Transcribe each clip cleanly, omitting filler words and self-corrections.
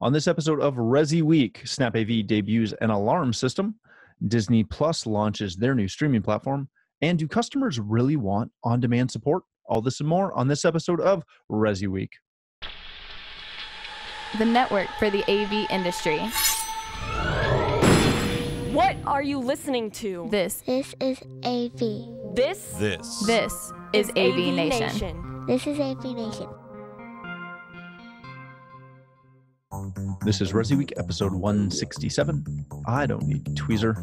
On this episode of ResiWeek, SnapAV debuts an alarm system, Disney Plus launches their new streaming platform, and do customers really want on-demand support? All this and more on this episode of ResiWeek. The network for the AV industry. What are you listening to? This is AV. This is AVNation. This is AVNation. This is ResiWeek episode 167. I don't need Tweezer.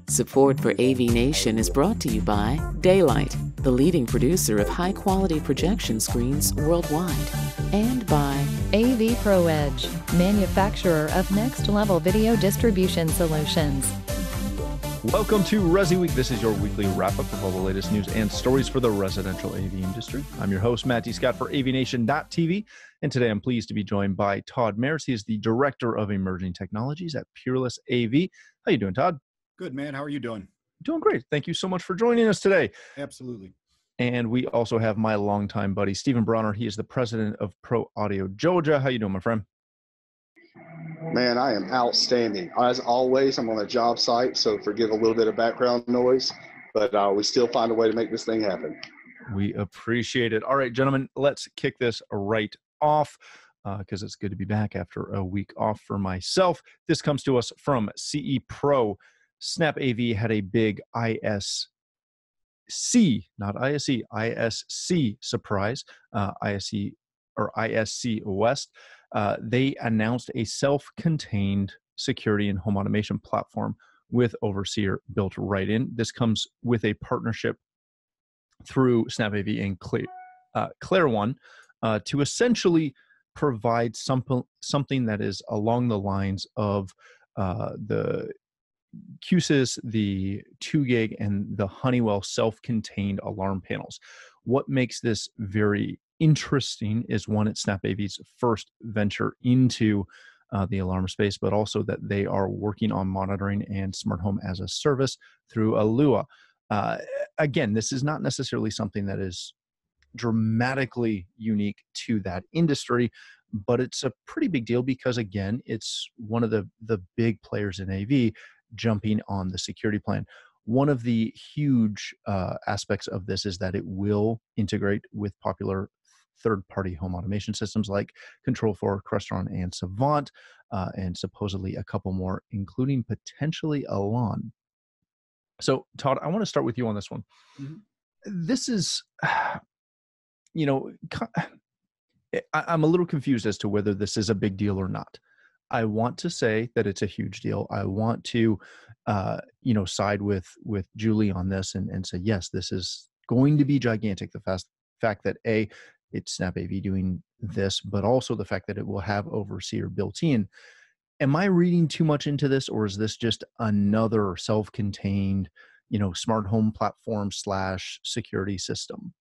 Support for AVNation is brought to you by Daylight, the leading producer of high-quality projection screens worldwide, and by AV Pro Edge, manufacturer of next-level video distribution solutions. Welcome to ResiWeek. This is your weekly wrap-up of all the latest news and stories for the residential AV industry. I'm your host, Matt D. Scott for AVNation.tv, and today I'm pleased to be joined by Todd Mares. He is the Director of Emerging Technologies at Peerless AV. How you doing, Todd? Good, man. How are you doing? Doing great. Thank you so much for joining us today. Absolutely. And we also have my longtime buddy, Stephen Bronner. He is the president of Pro Audio Georgia. How you doing, my friend? Man, I am outstanding. As always, I'm on a job site, so forgive a little bit of background noise, but we still find a way to make this thing happen. We appreciate it. All right, gentlemen, let's kick this right off because it's good to be back after a week off for myself. This comes to us from CE Pro. SnapAV had a big ISC, not ISE, ISC surprise, ISC or ISC West. They announced a self-contained security and home automation platform with Overseer built right in. This comes with a partnership through SnapAV and Claire One to essentially provide something that is along the lines of the QSYS, the 2 gig, and the Honeywell self-contained alarm panels. What makes this very interesting is, one, it's SnapAV's first venture into the alarm space, but also that they are working on monitoring and smart home as a service through Alua. Again, this is not necessarily something that is dramatically unique to that industry, but it's a pretty big deal because, again, it's one of the big players in AV jumping on the security plan. One of the huge aspects of this is that it will integrate with popular third-party home automation systems like Control4, Crestron, and Savant, and supposedly a couple more, including potentially Elan. So, Todd, I want to start with you on this one. Mm-hmm. This is, I'm a little confused as to whether this is a big deal or not. I want to say that it's a huge deal. I want to, side with Julie on this and say, yes, this is going to be gigantic. The fact that it's SnapAV doing this, but also the fact that it will have Overseer built in. Am I reading too much into this, or is this just another self-contained, smart home platform / security system?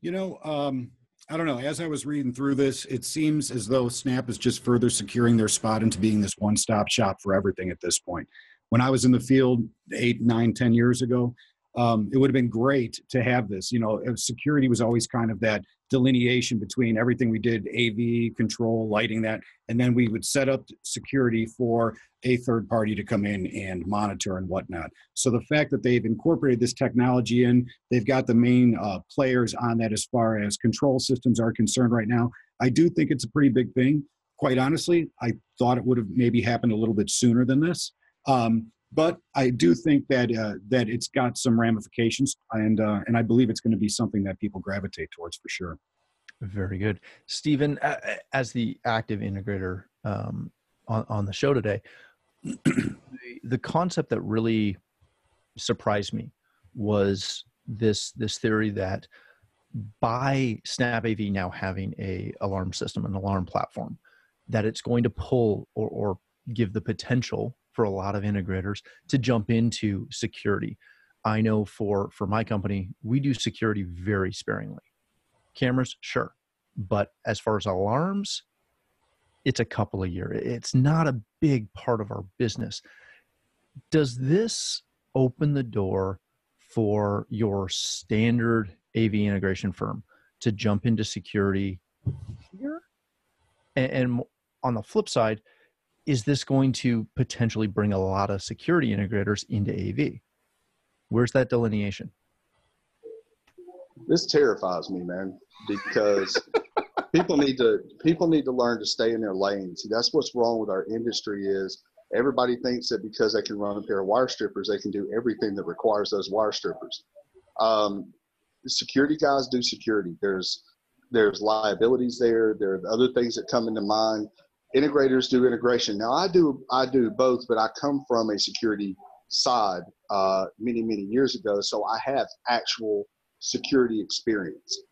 I don't know. As I was reading through this, it seems as though Snap is just further securing their spot into being this one-stop shop for everything at this point. When I was in the field 8, 9, 10 years ago, it would have been great to have this. Security was always kind of that delineation between everything we did, AV, control, lighting that, and then we would set up security for a third party to come in and monitor and whatnot. So the fact that they've incorporated this technology in, they've got the main players on that as far as control systems are concerned right now. I do think it's a pretty big thing. Quite honestly, I thought it would have maybe happened a little bit sooner than this. But I do think that that it's got some ramifications, and I believe it's going to be something that people gravitate towards for sure. Very good. Stephen, as the active integrator on the show today, the concept that really surprised me was this theory that by SnapAV now having a alarm system, an alarm platform, that it's going to pull or give the potential for a lot of integrators to jump into security. I know for my company, we do security very sparingly. Cameras, sure. But as far as alarms, it's a couple a year. It's not a big part of our business. Does this open the door for your standard AV integration firm to jump into security here? And on the flip side, is this going to potentially bring a lot of security integrators into AV? Where's that delineation? This terrifies me, man, because people need to learn to stay in their lane. See, that's what's wrong with our industry is everybody thinks that because they can run a pair of wire strippers, they can do everything that requires those wire strippers. Security guys do security. There's liabilities there. There are other things that come into mind. Integrators do integration. Now I do both, but I come from a security side many years ago, so I have actual security experience.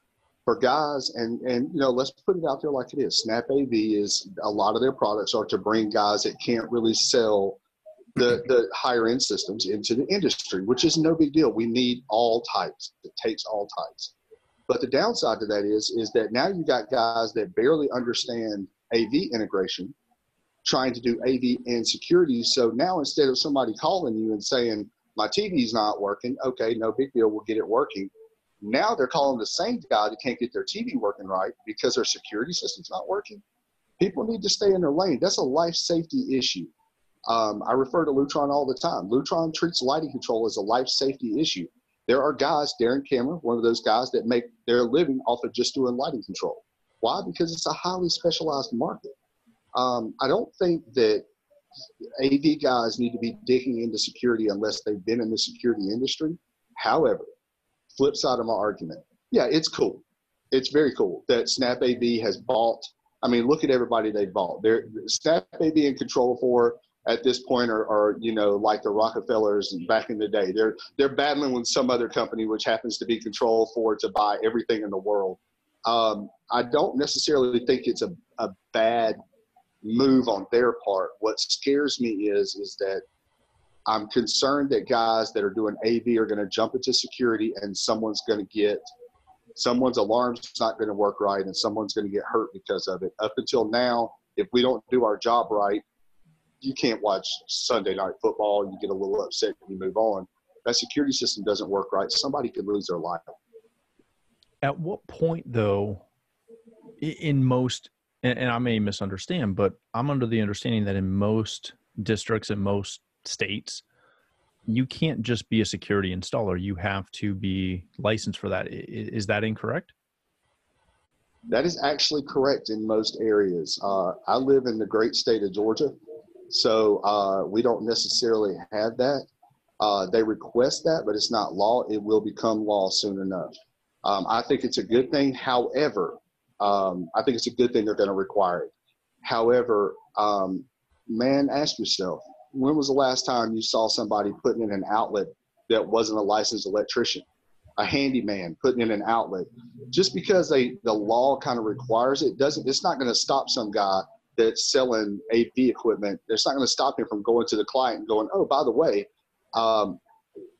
For guys, and let's put it out there like it is. SnapAV is a lot of their products are to bring guys that can't really sell the higher end systems into the industry, which is no big deal. We need all types. It takes all types. But the downside to that is that now you got guys that barely understand AV integration trying to do AV and security. So now instead of somebody calling you and saying, my TV's not working, okay, no big deal, we'll get it working. Now they're calling the same guy that can't get their TV working right because their security system's not working. People need to stay in their lane. That's a life safety issue. I refer to Lutron all the time. Lutron treats lighting control as a life safety issue. There are guys, Darren Cameron, one of those guys that make their living off of just doing lighting control. Why? Because it's a highly specialized market. I don't think that AV guys need to be digging into security unless they've been in the security industry. However, flip side of my argument, yeah, it's cool. It's very cool that SnapAV has bought. I mean, look at everybody they bought. SnapAV and Control4 at this point are like the Rockefellers back in the day. They're battling with some other company, which happens to be Control4, to buy everything in the world. I don't necessarily think it's a bad move on their part. What scares me is that I'm concerned that guys that are doing AV are going to jump into security and someone's alarm's not going to work right and someone's going to get hurt because of it. Up until now, if we don't do our job right, you can't watch Sunday Night Football. You get a little upset and you move on. That security system doesn't work right. Somebody could lose their life. At what point, though, in most, and I may misunderstand, but I'm under the understanding that in most districts, in most states, you can't just be a security installer. You have to be licensed for that. Is that incorrect? That is actually correct in most areas. I live in the great state of Georgia, so we don't necessarily have that. They request that, but it's not law. It will become law soon enough. I think it's a good thing. However, I think it's a good thing they're going to require it. However, man, ask yourself, when was the last time you saw somebody putting in an outlet that wasn't a licensed electrician? A handyman putting in an outlet? Just because the law kind of requires it, it's not going to stop some guy that's selling AV equipment. It's not going to stop him from going to the client and going, oh, by the way,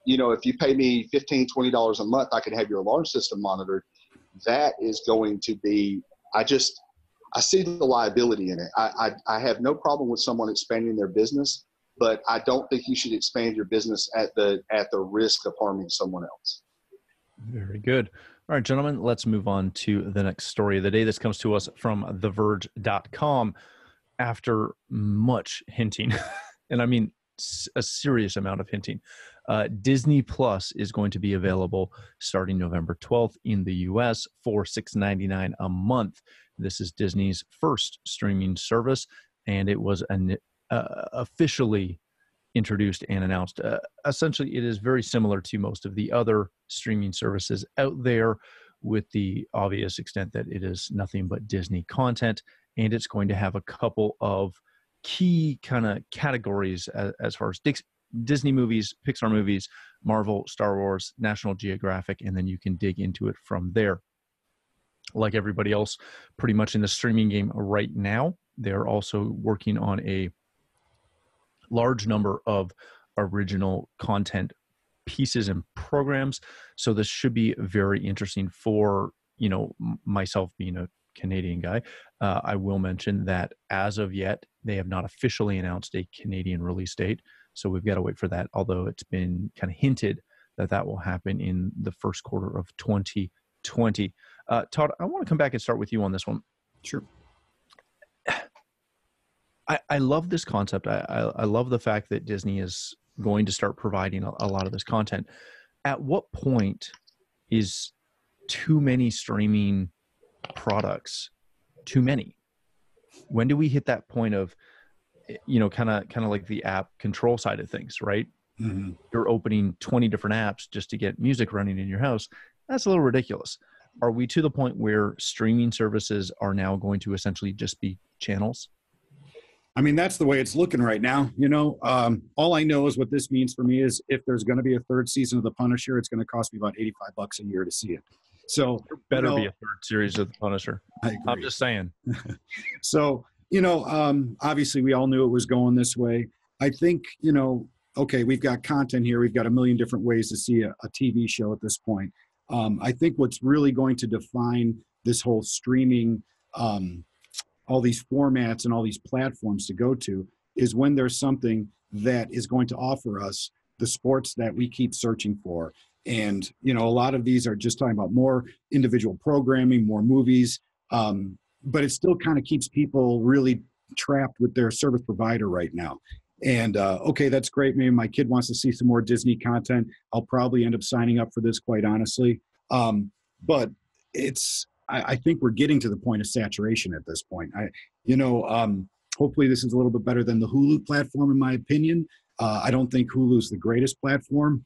if you pay me $15, $20 a month, I can have your alarm system monitored. That is going to be, I see the liability in it. I have no problem with someone expanding their business, but I don't think you should expand your business at the risk of harming someone else. Very good. All right, gentlemen, let's move on to the next story of the day. This comes to us from TheVerge.com. After much hinting, and I mean a serious amount of hinting, Disney Plus is going to be available starting November 12th in the US for $6.99 a month. This is Disney's first streaming service, and it was officially introduced and announced. Essentially, it is very similar to most of the other streaming services out there, with the obvious extent that it is nothing but Disney content, and it's going to have a couple of key kind of categories as far as Disney movies, Pixar movies, Marvel, Star Wars, National Geographic, and then you can dig into it from there. Like everybody else pretty much in the streaming game right now, they're also working on a large number of original content pieces and programs. So this should be very interesting for, myself being a Canadian guy. I will mention that as of yet, they have not officially announced a Canadian release date. So we've got to wait for that, although it's been kind of hinted that will happen in the first quarter of 2020. Todd, I want to come back and start with you on this one. Sure. I love this concept. I love the fact that Disney is going to start providing a lot of this content. At what point is too many streaming products too many? When do we hit that point of, kind of like the app control side of things, right? Mm-hmm. You're opening 20 different apps just to get music running in your house. That's a little ridiculous. Are we to the point where streaming services are now going to essentially just be channels? I mean, that's the way it's looking right now. All I know is what this means for me is if there's going to be a third season of The Punisher, it's going to cost me about $85 a year to see it. So there better be a third series of The Punisher. I'm just saying. So, obviously we all knew it was going this way. I think, okay, we've got content here. We've got a million different ways to see a TV show at this point. I think what's really going to define this whole streaming, all these formats and all these platforms to go to is when there's something that is going to offer us the sports that we keep searching for. And, a lot of these are just talking about more individual programming, more movies, but it still kind of keeps people really trapped with their service provider right now. And, okay, that's great. Maybe my kid wants to see some more Disney content. I'll probably end up signing up for this, quite honestly. But I think we're getting to the point of saturation at this point. Hopefully this is a little bit better than the Hulu platform, in my opinion. I don't think Hulu's the greatest platform,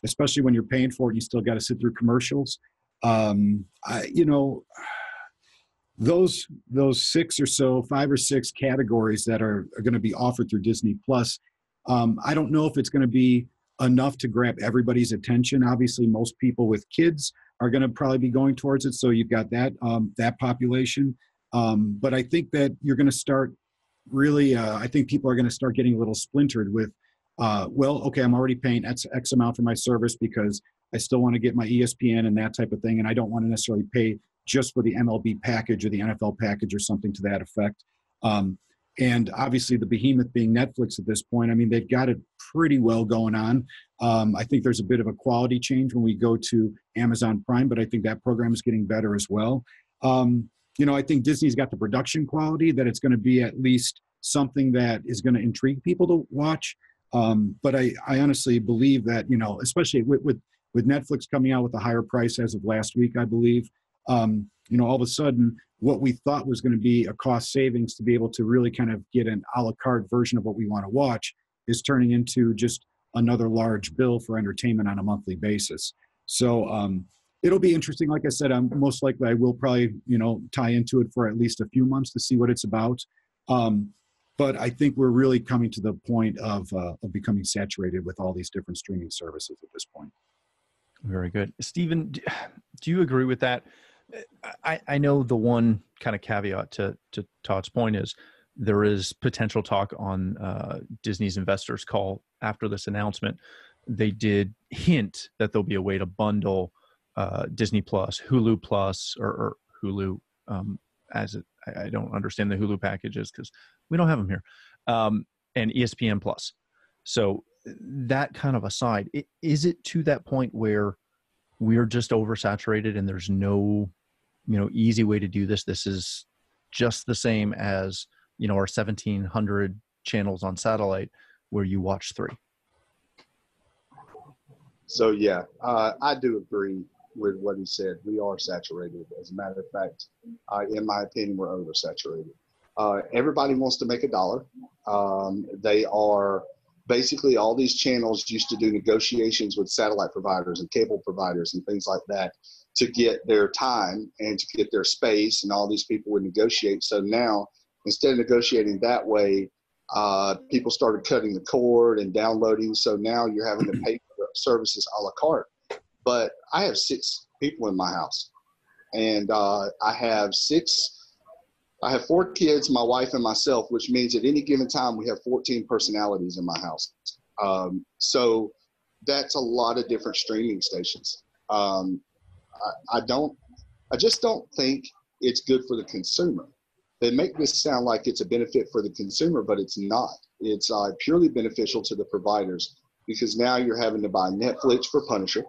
especially when you're paying for it and you still got to sit through commercials. Those 5 or 6 categories that are going to be offered through Disney Plus, I don't know if it's going to be enough to grab everybody's attention. Obviously, most people with kids are going to probably be going towards it. So you've got that population. But I think that you're going to start really, I think people are going to start getting a little splintered with, okay, I'm already paying X amount for my service because I still want to get my ESPN and that type of thing. And I don't want to necessarily pay just for the MLB package or the NFL package or something to that effect. And obviously the behemoth being Netflix at this point, I mean, they've got it pretty well going on. I think there's a bit of a quality change when we go to Amazon Prime, but I think that program is getting better as well. I think Disney's got the production quality that it's going to be at least something that is going to intrigue people to watch. But I honestly believe that, especially with Netflix coming out with a higher price as of last week, I believe, all of a sudden what we thought was going to be a cost savings to be able to really kind of get an a la carte version of what we want to watch is turning into just another large bill for entertainment on a monthly basis. So it'll be interesting. Like I said, most likely I will probably, tie into it for at least a few months to see what it's about. But I think we're really coming to the point of becoming saturated with all these different streaming services at this point. Very good. Stephen, do you agree with that? I know the one kind of caveat to Todd's point is there is potential talk on Disney's investors call after this announcement. They did hint that there'll be a way to bundle Disney Plus, Hulu Plus, or Hulu I don't understand the Hulu packages because we don't have them here, and ESPN Plus. So that kind of aside, is it to that point where we're just oversaturated and there's no, easy way to do this? This is just the same as, our 1,700 channels on satellite where you watch 3. So, yeah, I do agree with what he said. We are saturated. As a matter of fact, in my opinion, we're oversaturated. Everybody wants to make a dollar. They are basically, all these channels used to do negotiations with satellite providers and cable providers and things like that to get their time and to get their space, and all these people would negotiate. So now, instead of negotiating that way, people started cutting the cord and downloading. So now you're having to pay for services a la carte. But I have 6 people in my house, and I have 4 kids, my wife and myself, which means at any given time we have 14 personalities in my house. So that's a lot of different streaming stations. I just don't think it's good for the consumer. They make this sound like it's a benefit for the consumer, but it's not. It's purely beneficial to the providers, because now you're having to buy Netflix for Punisher,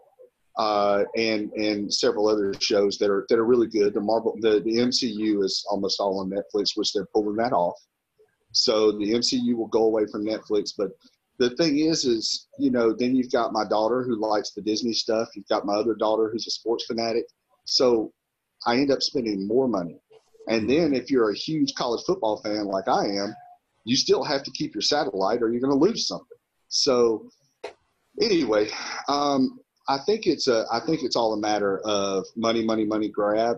and several other shows that are really good. The MCU is almost all on Netflix, which they're pulling that off. So the MCU will go away from Netflix. But the thing is, you know, then you've got my daughter who likes the Disney stuff. You've got my other daughter who's a sports fanatic. So I end up spending more money. And then if you're a huge college football fan like I am, you still have to keep your satellite or you're going to lose something. So anyway, I think it's all a matter of money grab.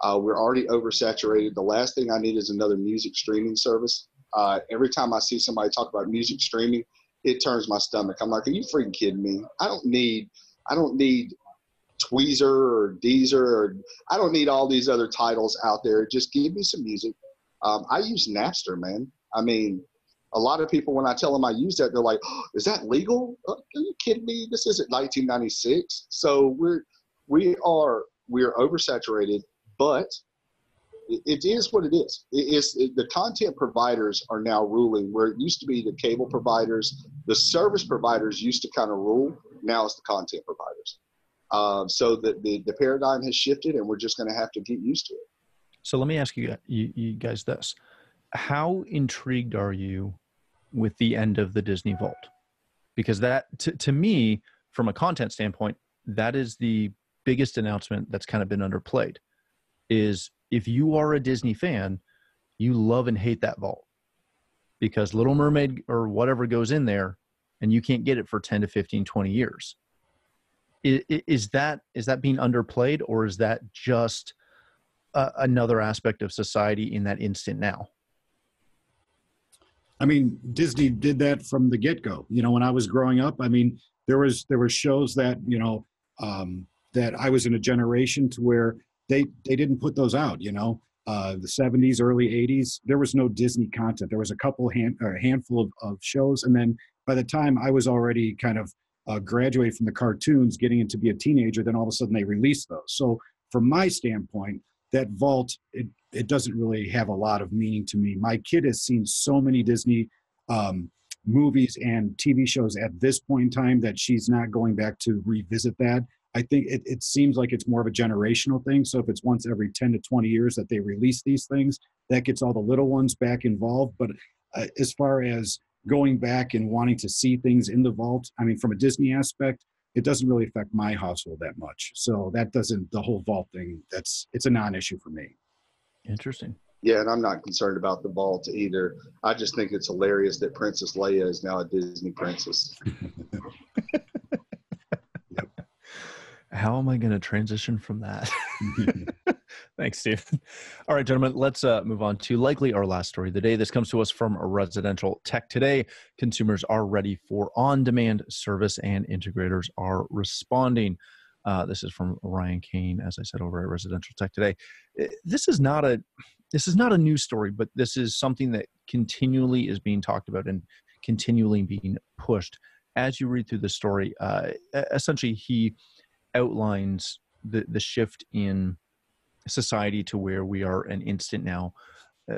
We're already oversaturated. The last thing I need is another music streaming service. Every time I see somebody talk about music streaming, it turns my stomach. I'm like, are you freaking kidding me? I don't need Tweezer or Deezer, or I don't need all these other titles out there. Just give me some music. I use Napster, man. I mean, a lot of people, when I tell them I use that, they're like, oh, is that legal? Are you kidding me? This isn't 1996. So we're oversaturated, but it is what it is. The content providers are now ruling where it used to be the cable providers. The service providers used to kind of rule. Now it's the content providers. So the paradigm has shifted, and we're just going to have to get used to it. So let me ask you guys this. How intrigued are you with the end of the Disney Vault? Because that, to me, from a content standpoint, that is the biggest announcement that's kind of been underplayed, is if you are a Disney fan, you love and hate that vault because Little Mermaid or whatever goes in there and you can't get it for 10 to 15, 20 years. Is that being underplayed, or is that just another aspect of society in that instant now? I mean, Disney did that from the get-go. You know, when I was growing up, I mean, there were shows that, you know, that I was in a generation to where they didn't put those out, you know. The 70s, early 80s, there was no Disney content. There was a handful of shows. And then by the time I was already kind of graduated from the cartoons, getting into be a teenager, then all of a sudden they released those. So from my standpoint, that vault, it doesn't really have a lot of meaning to me. My kid has seen so many Disney movies and TV shows at this point in time that she's not going back to revisit that. I think it seems like it's more of a generational thing. So if it's once every 10 to 20 years that they release these things, that gets all the little ones back involved. But as far as going back and wanting to see things in the vault, I mean, from a Disney aspect, it doesn't really affect my household that much. So the whole vault thing, it's a non-issue for me. Interesting. Yeah, and I'm not concerned about the vault either. I just think it's hilarious that Princess Leia is now a Disney princess. How am I going to transition from that? Thanks, Steve. All right, gentlemen, let's move on to likely our last story of the day. This comes to us from Residential Tech Today. Consumers are ready for on-demand service, and integrators are responding. This is from Ryan Kane, as I said, over at Residential Tech Today. This is not a news story, but this is something that continually is being talked about and continually being pushed. As you read through the story, essentially he outlines the shift in society to where we are an instant now.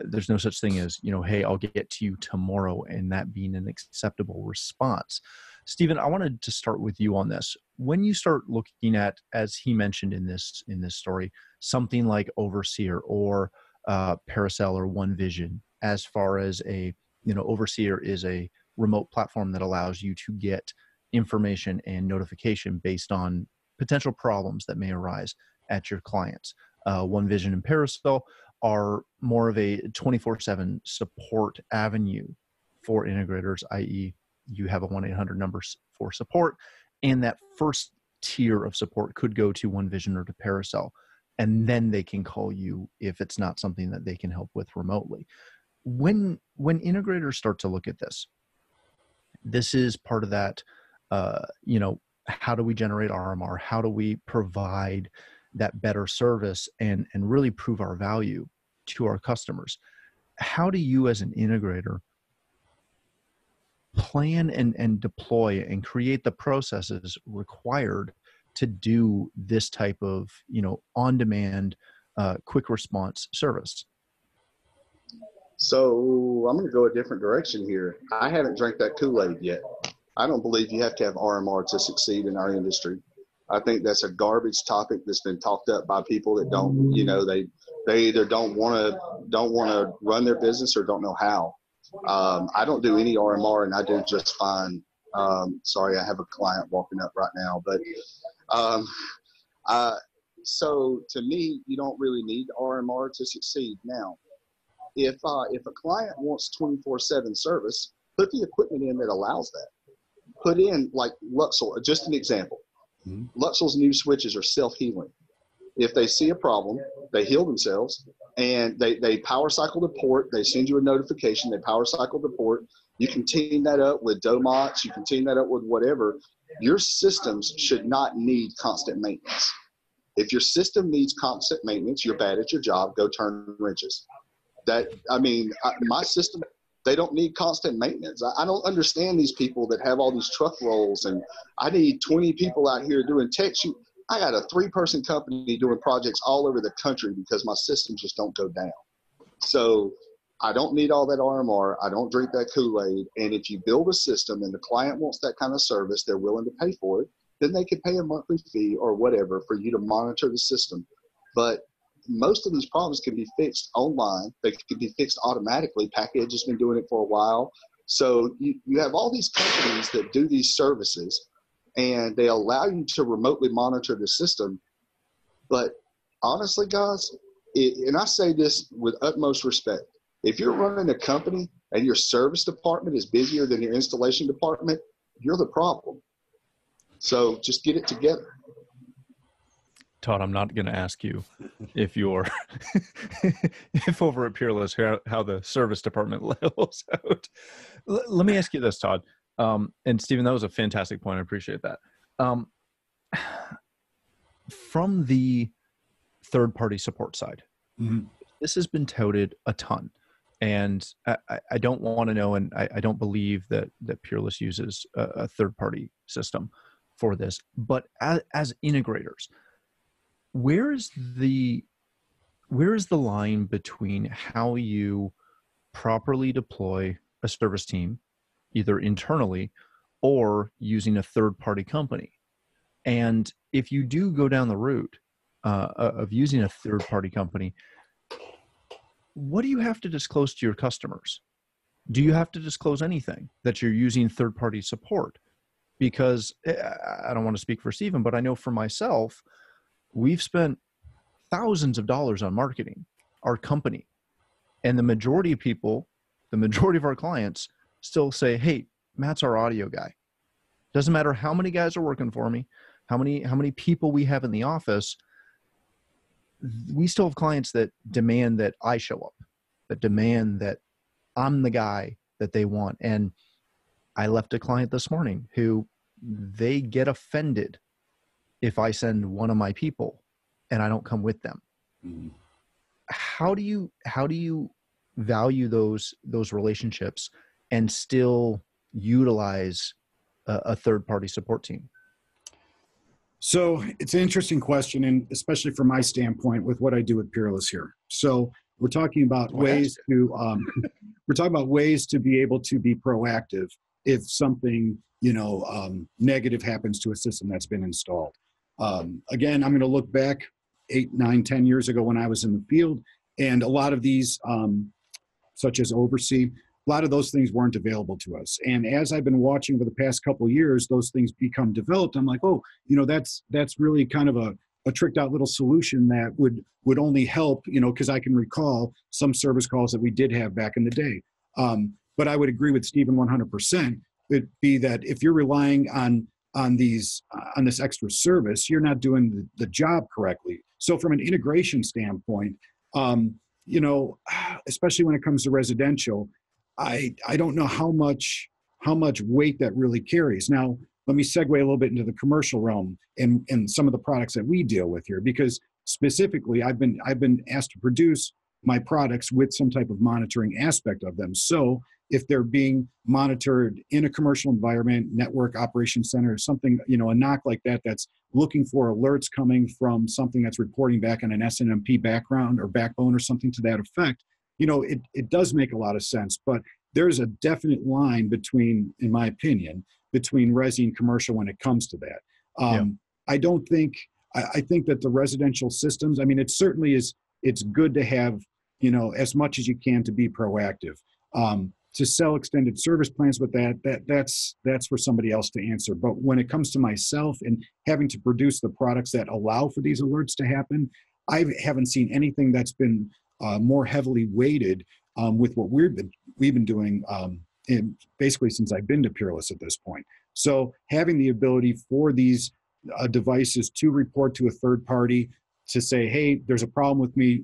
There's no such thing as, you know, hey, I'll get to you tomorrow, and that being an acceptable response. Stephen, I wanted to start with you on this. When you start looking at, as he mentioned in this story, something like Overseer or Paracel or OneVision, as far as Overseer is a remote platform that allows you to get information and notification based on potential problems that may arise at your clients. OneVision and Paracel are more of a 24/7 support avenue for integrators, i.e. you have a 1-800 number for support, and that first tier of support could go to OneVision or to Paracel, and then they can call you if it's not something that they can help with remotely. When integrators start to look at this is part of that, how do we generate RMR? How do we provide that better service and really prove our value to our customers? How do you as an integrator plan and deploy and create the processes required to do this type of, on-demand, quick response service? So I'm going to go a different direction here. I haven't drank that Kool-Aid yet. I don't believe you have to have RMR to succeed in our industry. I think that's a garbage topic that's been talked up by people that don't, they either don't want to run their business or don't know how. I don't do any RMR, and I do just fine. Sorry, I have a client walking up right now, but so to me, you don't really need RMR to succeed. Now, if a client wants 24/7 service, put the equipment in that allows that. Put in like Luxor, just an example. Luxor's new switches are self-healing. If they see a problem, they heal themselves, and they power cycle the port. They send you a notification. They power cycle the port. You can team that up with Domots. You can team that up with whatever. Your systems should not need constant maintenance. If your system needs constant maintenance, you're bad at your job. Go turn wrenches. My system, they don't need constant maintenance. I don't understand these people that have all these truck rolls, and I need 20 people out here doing tech shoot. I got a 3-person company doing projects all over the country because my systems just don't go down. So I don't need all that RMR. I don't drink that Kool-Aid. And if you build a system and the client wants that kind of service, they're willing to pay for it, then they can pay a monthly fee or whatever for you to monitor the system. But most of these problems can be fixed online. They can be fixed automatically. Package has been doing it for a while. So you have all these companies that do these services, and they allow you to remotely monitor the system. But honestly, guys, and I say this with utmost respect, if you're running a company and your service department is busier than your installation department, you're the problem. So just get it together. Todd, I'm not going to ask you if if over at Peerless, how the service department levels out. Let me ask you this, Todd. And Stephen, that was a fantastic point. I appreciate that. From the third-party support side, this has been touted a ton. And I don't want to know, and I don't believe that Peerless uses a third-party system for this. But as integrators, where is the line between how you properly deploy a service team, either internally or using a third-party company? And if you do go down the route of using a third-party company, what do you have to disclose to your customers? Do you have to disclose anything that you're using third-party support? Because I don't want to speak for Stephen, but I know for myself, we've spent thousands of dollars on marketing our company. And the majority of people, the majority of our clients still say, hey, Matt's our audio guy. Doesn't matter how many guys are working for me, how many people we have in the office, we still have clients that demand that I show up, that demand that I'm the guy that they want. And I left a client this morning who they get offended if I send one of my people and I don't come with them. How do you value those relationships and still utilize a third-party support team? So it's an interesting question, and especially from my standpoint with what I do with Peerless here. So we're talking about ways to be able to be proactive if something negative happens to a system that's been installed. Again, I'm going to look back 8, 9, 10 years ago when I was in the field, and a lot of these, such as Oversee, a lot of those things weren't available to us. And as I've been watching over the past couple of years, those things become developed. I'm like, oh, that's really kind of a tricked out little solution that would only help, because I can recall some service calls that we did have back in the day. But I would agree with Stephen 100%. It'd be that if you're relying on this extra service, you're not doing the job correctly. So from an integration standpoint, especially when it comes to residential, I don't know how much weight that really carries. Now, let me segue a little bit into the commercial realm and some of the products that we deal with here, because specifically I've been asked to produce my products with some type of monitoring aspect of them. So if they're being monitored in a commercial environment, network operations center, or something, a knock like that, that's looking for alerts coming from something that's reporting back on an SNMP background or backbone or something to that effect, it does make a lot of sense. But there's a definite line between, in my opinion, between resi and commercial when it comes to that. I think that the residential systems, it certainly is, it's good to have, as much as you can to be proactive. to sell extended service plans with that's for somebody else to answer. But when it comes to myself and having to produce the products that allow for these alerts to happen, I haven't seen anything that's been more heavily weighted with what we've been doing basically since I've been to Peerless at this point. So having the ability for these devices to report to a third party to say, hey, there's a problem with me,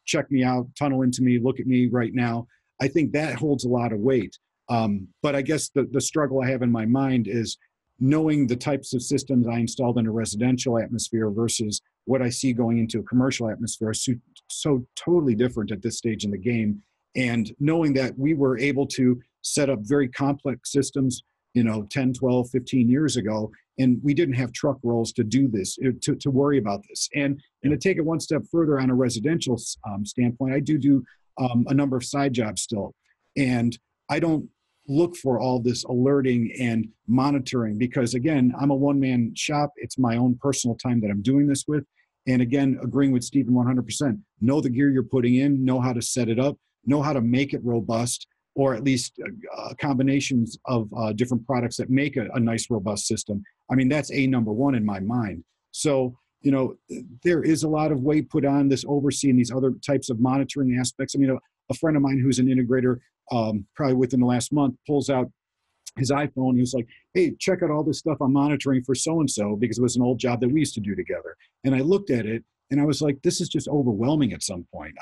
check me out, tunnel into me, look at me right now. I think that holds a lot of weight. But I guess the struggle I have in my mind is knowing the types of systems I installed in a residential atmosphere versus what I see going into a commercial atmosphere are so totally different at this stage in the game. And knowing that we were able to set up very complex systems, 10, 12, 15 years ago, and we didn't have truck rolls to do this, to worry about this. And to take it one step further on a residential standpoint, I do a number of side jobs still. And I don't look for all this alerting and monitoring because, again, I'm a one-man shop. It's my own personal time that I'm doing this with. And again, agreeing with Stephen 100%, know the gear you're putting in, know how to set it up, know how to make it robust, or at least combinations of different products that make a nice, robust system. I mean, that's number one in my mind. So, there is a lot of weight put on this overseeing these other types of monitoring aspects. I mean, a friend of mine who's an integrator, probably within the last month, pulls out his iPhone. He was like, hey, check out all this stuff I'm monitoring for so-and-so, because it was an old job that we used to do together. And I looked at it and I was like, this is just overwhelming at some point.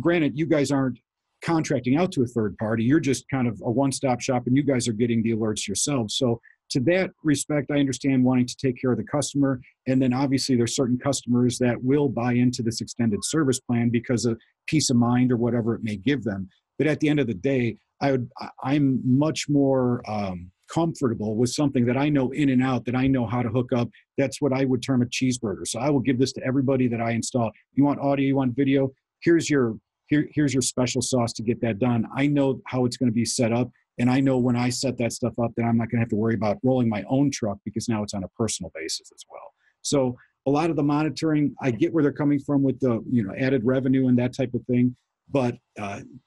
Granted, you guys aren't contracting out to a third party. You're just kind of a one-stop shop and you guys are getting the alerts yourselves. So to that respect, I understand wanting to take care of the customer. And then obviously there's certain customers that will buy into this extended service plan because of peace of mind or whatever it may give them. But at the end of the day, I'm much more comfortable with something that I know in and out, that I know how to hook up. That's what I would term a cheeseburger. So I will give this to everybody that I install. You want audio, you want video? Here's your special sauce to get that done. I know how it's going to be set up. And I know when I set that stuff up, that I'm not going to have to worry about rolling my own truck because now it's on a personal basis as well. So a lot of the monitoring, I get where they're coming from with the, added revenue and that type of thing. But,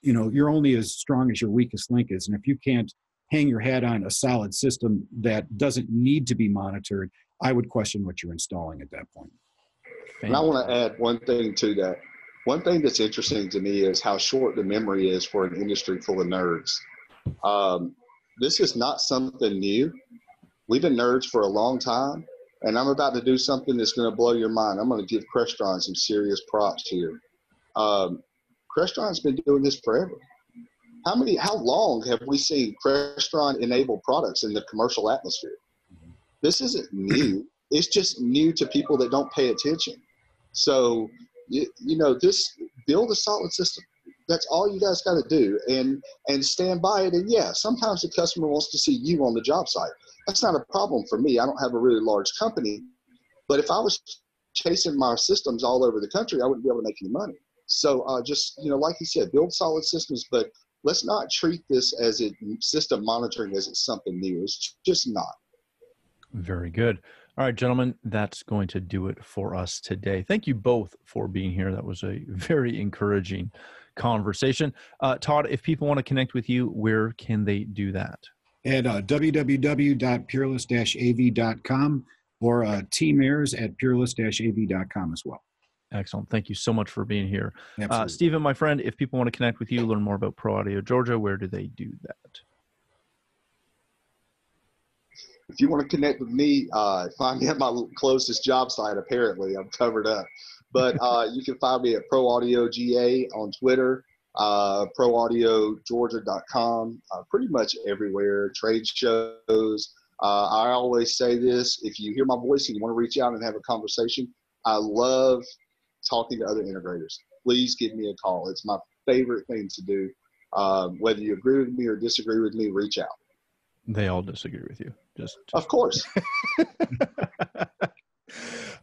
you're only as strong as your weakest link is. And if you can't hang your hat on a solid system that doesn't need to be monitored, I would question what you're installing at that point. And I want to add one thing to that. One thing that's interesting to me is how short the memory is for an industry full of nerds. This is not something new. We've been nerds for a long time, and I'm about to do something that's going to blow your mind. I'm going to give Crestron some serious props here. Crestron's been doing this forever. How long have we seen Crestron-enabled products in the commercial atmosphere? This isn't new. It's just new to people that don't pay attention. So, this build a solid system. That's all you guys got to do, and stand by it. And yeah, sometimes the customer wants to see you on the job site. That's not a problem for me. I don't have a really large company, but if I was chasing my systems all over the country, I wouldn't be able to make any money. So just, like you said, build solid systems, but let's not treat this as system monitoring as it's something new. It's just not. Very good. All right, gentlemen, that's going to do it for us today. Thank you both for being here. That was a very encouraging conversation. Todd, if people want to connect with you, where can they do that? At www.peerless-av.com or tmayers@peerless-av.com as well. Excellent. Thank you so much for being here. Absolutely. Stephen, my friend, if people want to connect with you, learn more about Pro Audio Georgia, where do they do that? If you want to connect with me, find me at my closest job site. Apparently, I'm covered up. But you can find me at Pro Audio GA on Twitter, proaudiogeorgia.com, pretty much everywhere, trade shows. I always say this, if you hear my voice and you want to reach out and have a conversation, I love talking to other integrators. Please give me a call. It's my favorite thing to do. Whether you agree with me or disagree with me, reach out. They all disagree with you. Just... Of course.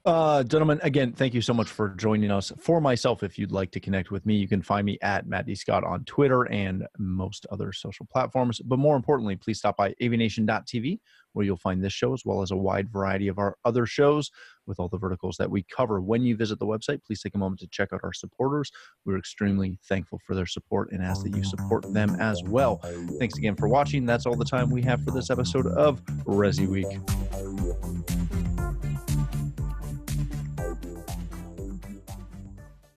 Gentlemen, again, thank you so much for joining us. For myself, if you'd like to connect with me, you can find me at Matt D. Scott on Twitter and most other social platforms. But more importantly, please stop by AVNation.tv, where you'll find this show as well as a wide variety of our other shows with all the verticals that we cover. When you visit the website, please take a moment to check out our supporters. We're extremely thankful for their support and ask that you support them as well. Thanks again for watching. That's all the time we have for this episode of ResiWeek.